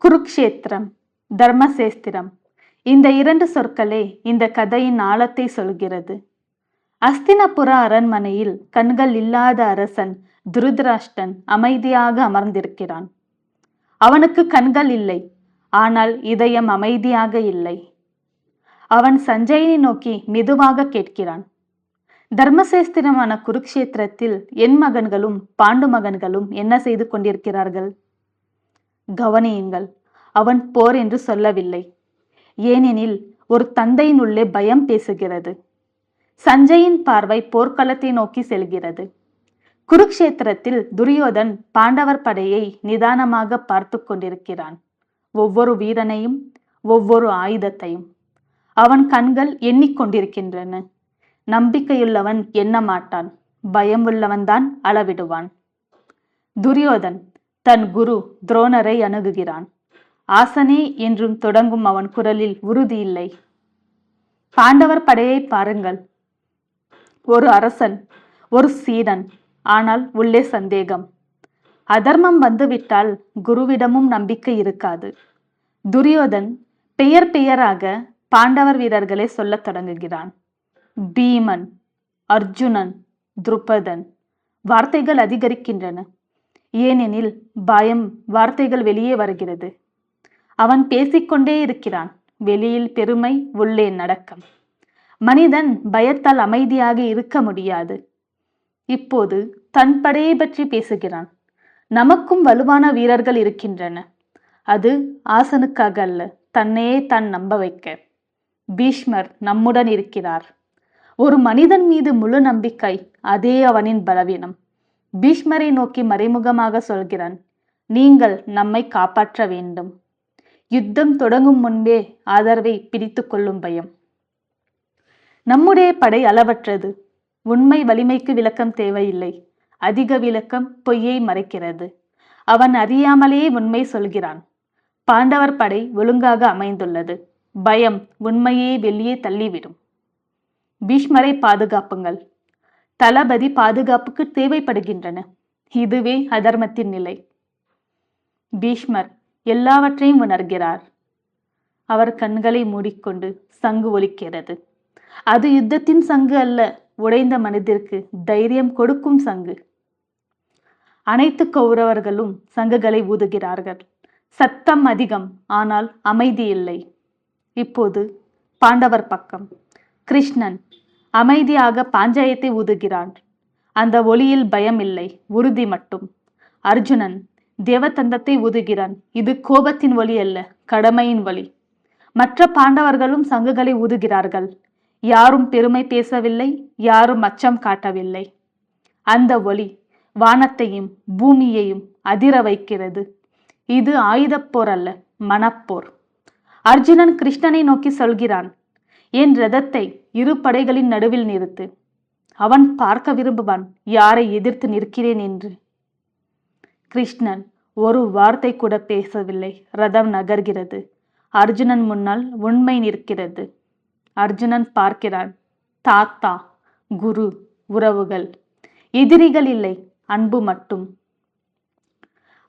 குருக்ஷேத்திரம், தர்மசேஸ்திரம், இந்த இரண்டு சொற்களே இந்த கதையின் ஆழத்தை சொல்கிறது. அஸ்தினபுர அரண்மனையில் கண்கள் இல்லாத அரசன் துருதராஷ்டிரன் அமைதியாக அமர்ந்திருக்கிறான். அவனுக்கு கண்கள் இல்லை, ஆனால் இதயம் அமைதியாக இல்லை. அவன் சஞ்சயனை நோக்கி மெதுவாக கேட்கிறான், தர்மசேஸ்திரமான குருக்ஷேத்திரத்தில் என் மகன்களும் பாண்டு மகன்களும் என்ன செய்து கொண்டிருக்கிறார்கள்? கவனியுங்கள், அவன் போர் என்று சொல்லவில்லை. ஏனெனில் ஒரு தந்தையின் உள்ளே பயம் பேசுகிறது. சஞ்சயின் பார்வை போர்க்களத்தை நோக்கி செல்கிறது. குருக்ஷேத்திரத்தில் துரியோதன் பாண்டவர் படையை நிதானமாக பார்த்து கொண்டிருக்கிறான். ஒவ்வொரு வீரனையும், ஒவ்வொரு ஆயுதத்தையும் அவன் கண்கள் எண்ணிக்கொண்டிருக்கின்றன. நம்பிக்கையுள்ளவன் எண்ண மாட்டான், பயம் உள்ளவன்தான் அளவிடுவான். துரியோதன் தன் குரு துரோணரை அணுகுகிறான். ஆசனே என்றும் தொடங்கும் அவன் குரலில் உறுதி இல்லை. பாண்டவர் படையை பாருங்கள். ஒரு அரசன், ஒரு சீடன், ஆனால் உள்ளே சந்தேகம். அதர்மம் வந்துவிட்டால் குருவிடமும் நம்பிக்கை இருக்காது. துரியோதன் பெயர் பெயராக பாண்டவர் வீரர்களை சொல்லத் தொடங்குகிறான். பீமன், அர்ஜுனன், துருபதன். வார்த்தைகள் அதிகரிக்கின்றன. ஏனெனில் பயம் வார்த்தைகள் வெளியே வருகிறது. அவன் பேசிக்கொண்டே இருக்கிறான். வெளியில் பெருமை, உள்ளே நடக்கம். மனிதன் பயத்தால் அமைதியாக இருக்க முடியாது. இப்போது தன் படையை பற்றி பேசுகிறான். நமக்கும் வலுவான வீரர்கள் இருக்கின்றன. அது ஆசனுக்காக அல்ல, தன்னையே தான் நம்ப வைக்க. பீஷ்மர் நம்முடன் இருக்கிறார். ஒரு மனிதன் மீது முழு நம்பிக்கை, அதே அவனின் பலவீனம். பீஷ்மரை நோக்கி மறைமுகமாக சொல்கிறான், நீங்கள் நம்மை காப்பாற்ற வேண்டும். யுத்தம் தொடங்கும் முன்பே ஆதரவை பிடித்து கொள்ளும் பயம். நம்முடைய படை அளவற்றது. உண்மை வலிமைக்கு விளக்கம் தேவையில்லை. அதிக விளக்கம் பொய்யை மறைக்கிறது. அவன் அறியாமலேயே உண்மை சொல்கிறான். பாண்டவர் படை ஒழுங்காக அமைந்துள்ளது. பயம் உண்மையே வெளியே தள்ளிவிடும். பீஷ்மரை பாதுகாப்புங்கள். தளபதி பாதுகாப்புக்கு தேவைப்படுகின்றன. இதுவே அதர்மத்தின் நிலை. பீஷ்மர் எல்லாவற்றையும் உணர்கிறார். அவர் கண்களை மூடிக்கொண்டு சங்கு ஒலிக்கிறது. அது யுத்தத்தின் சங்கு அல்ல, உடைந்த மனதிற்கு தைரியம் கொடுக்கும் சங்கு. அனைத்து கௌரவர்களும் சங்குகளை ஊதுகிறார்கள். சத்தம் அதிகம், ஆனால் அமைதி இல்லை. இப்போது பாண்டவர் பக்கம். கிருஷ்ணன் அமைதியாக பாஞ்சாயத்தை ஊதுகிறான். அந்த ஒளியில் பயம் இல்லை, உறுதி மட்டும். அர்ஜுனன் தேவதந்தத்தை ஊதுகிறான். இது கோபத்தின் ஒளி அல்ல, கடமையின் ஒளி. மற்ற பாண்டவர்களும் சங்குகளை ஊதுகிறார்கள். யாரும் பெருமை பேசவில்லை, யாரும் அச்சம் காட்டவில்லை. அந்த ஒளி வானத்தையும் பூமியையும் அதிர வைக்கிறது. இது ஆயுதப்போர் அல்ல, மனப்போர். அர்ஜுனன் கிருஷ்ணனை நோக்கி சொல்கிறான், என் ரதத்தை இரு படைகளின் நடுவில் நிறுத்து. அவன் பார்க்க விரும்புவான் யாரை எதிர்த்து நிற்கிறேன் என்று. கிருஷ்ணன் ஒரு வார்த்தை கூட பேசவில்லை. ரதம் நகர்கிறது. அர்ஜுனன் முன்னால் உண்மை நிற்கிறது. அர்ஜுனன் பார்க்கிறான். தாத்தா, குரு, உறவுகள். எதிரிகள் இல்லை, அன்பு மட்டும்.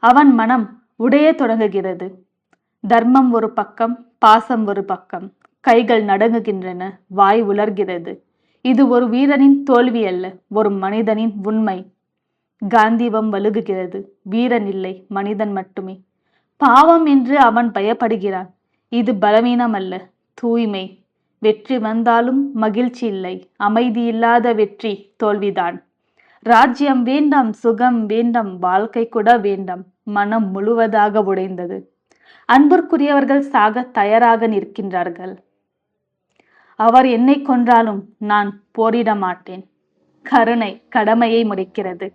அவன் மனம் உடைய தொடங்குகிறது. தர்மம் ஒரு பக்கம், பாசம் ஒரு பக்கம். கைகள் நடுங்குகின்றன, வாய் உலர்கிறது. இது ஒரு வீரனின் தோல்வி அல்ல, ஒரு மனிதனின் உண்மை. காந்தீபம் வலுகுகிறது. வீரன் இல்லை, மனிதன் மட்டுமே. பாவம் என்று அவன் பயப்படுகிறான். இது பலவீனம் அல்ல, தூய்மை. வெற்றி வந்தாலும் மகிழ்ச்சி இல்லை. அமைதி இல்லாத வெற்றி தோல்விதான். ராஜ்யம் வேண்டாம், சுகம் வேண்டாம், வாழ்க்கை கூட வேண்டாம். மனம் முழுவதாக உடைந்தது. அன்பிற்குரியவர்கள் சாக தயாராக நிற்கின்றார்கள். அவர் என்னை கொன்றாலும் நான் போரிட மாட்டேன். கருணை கடமையை முடிக்கிறது.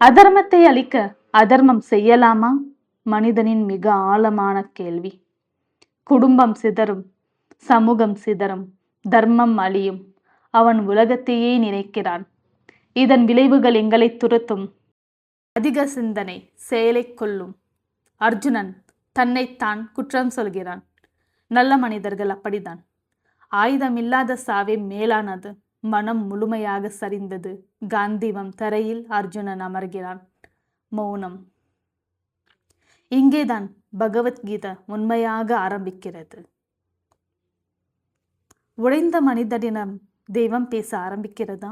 அதர்மத்தை அழிக்க அதர்மம் செய்யலாமா? மனிதனின் மிக ஆழமான கேள்வி. குடும்பம் சிதறும், சமூகம் சிதறும், தர்மம் அழியும். அவன் உலகத்தையே நினைக்கிறான். இதன் விளைவுகள் எங்களை துரத்தும். அதிக சிந்தனை செயலை கொல்லும். அர்ஜுனன் தன்னைத்தான் குற்றம் சொல்கிறான். நல்ல மனிதர்கள் அப்படித்தான். ஆயுதமில்லாத சாவே மேலானது. மனம் முழுமையாக சரிந்தது. காந்தீபம் தரையில். அர்ஜுனன் அமர்கிறான். மௌனம். இங்கேதான் பகவத்கீதை உண்மையாக ஆரம்பிக்கிறது. உடைந்த மனிதனிடம் தெய்வம் பேச ஆரம்பிக்கிறதா?